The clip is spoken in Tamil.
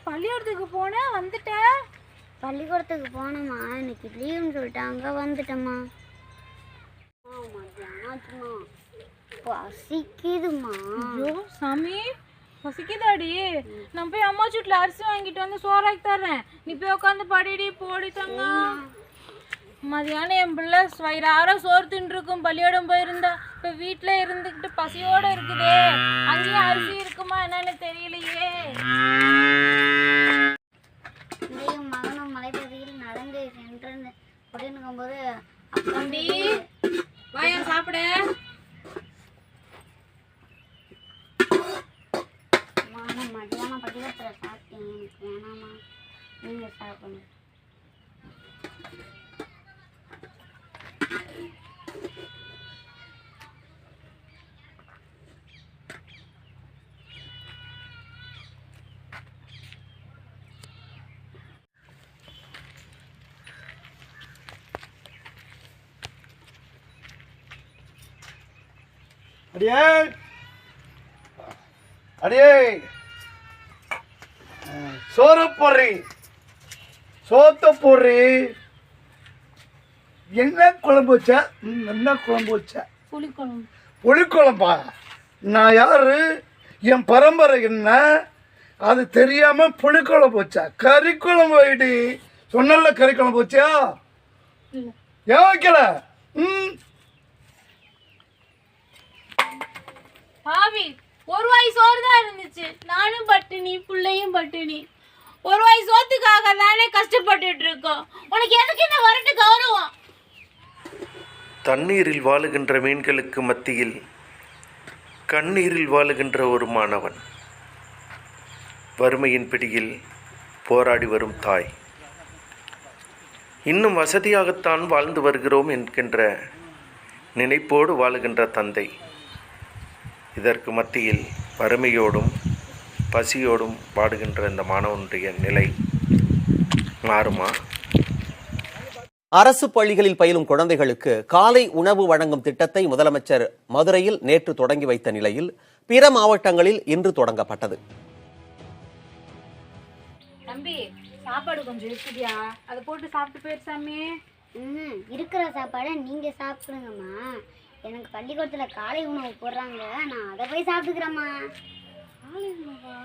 பள்ளிக்கூடத்துக்கு போன வந்துட்ட? பள்ளிக்கூடத்துக்கு போனம்மா, இன்னைக்கு லீவுன்னு சொல்லிட்டாங்க, வந்துட்டம்மா. பசிக்குதுமா. ஐயோ சாமி, பசிக்குதாடி? நான் போய் அம்மா வீட்டுல அரிசி வாங்கிட்டு வந்து சோறாக்கி தர்றேன், நீ போய் உட்காந்து படிடி. போடி தங்க. மதியானம் என் பிள்ளை வயிறார சோறு தின்றுருக்கும், பள்ளியோடம் போயிருந்தா. இப்போ வீட்டில் இருந்துக்கிட்டு பசியோடு இருக்குதே, அங்கேயும் அரிசி இருக்குமா என்னன்னு தெரியலையே. மகனும் மலைப்பகுதியில் நடந்து சென்று அப்படின்னு போது தம்பி வாயா சாப்பிட. மதியானம் பள்ளிக்கூடத்தில் சாப்பிட்டேன், எனக்கு வேணாமா, நீங்கள் சாப்பிடணும். அடியே அடியே, சோறு போடுறி, சோத்த போடுறி. என்ன குழம்பு வச்ச? என்ன குழம்பு வச்ச? புளிக்குழம்பு. புளிக்குழம்பா? நான் யாரு, என் பரம்பரை என்ன, அது தெரியாம புளிக்குழம்பு வச்சா? கறி குழம்பு வைடி. சொன்னல கறி குழம்பு வச்சியா? ஏன் வைக்கல? பாவி, ஒரு வாய் சோறு தான் இருந்துச்சு, நானும் பட்டினி, பிள்ளையும் பட்டினி. ஒரு வாய் சோத்துக்காக தானே கஷ்டப்பட்டுட்டு இருக்கோம். உனக்கு எதுக்கு இந்த வரட்டு கௌரவம்? தண்ணீரில் வாழுகின்ற மீன்களுக்கு மத்தியில் கண்ணீரில் வாழுகின்ற ஒரு மாணவன், வறுமையின் பிடியில் போராடி வரும் தாய், இன்னும் வசதியாகத்தான் வாழ்ந்து வருகிறோம் என்கின்ற நினைப்போடு வாழுகின்ற தந்தை, இதற்கு மத்தியில் வறுமையோடும் பசியோடும் பாடுகின்ற இந்த மாணவனுடைய நிலை மாறுமா? அரசு பள்ளிகளில் பயிலும் குழந்தைகளுக்கு காலை உணவு வழங்கும் திட்டத்தை முதலமைச்சர் மதுரையில் நேற்று தொடங்கி வைத்த நிலையில் பிற மாவட்டங்களில் இன்று தொடங்கப்பட்டது. தம்பி, சாப்பாடு கொஞ்சம் இருக்குதியா, அதை போட்டு சாப்பிட்டு போயிரு சாமி. இருக்கிற சாப்பாடை நீங்க சாப்பிடுங்கம்மா. எனக்கு பள்ளிக்கூடத்தில் காலை உணவு போடுறாங்க, நான் அதை போய் சாப்பிட்டுக்கிறேம்மா. காலை உணவா?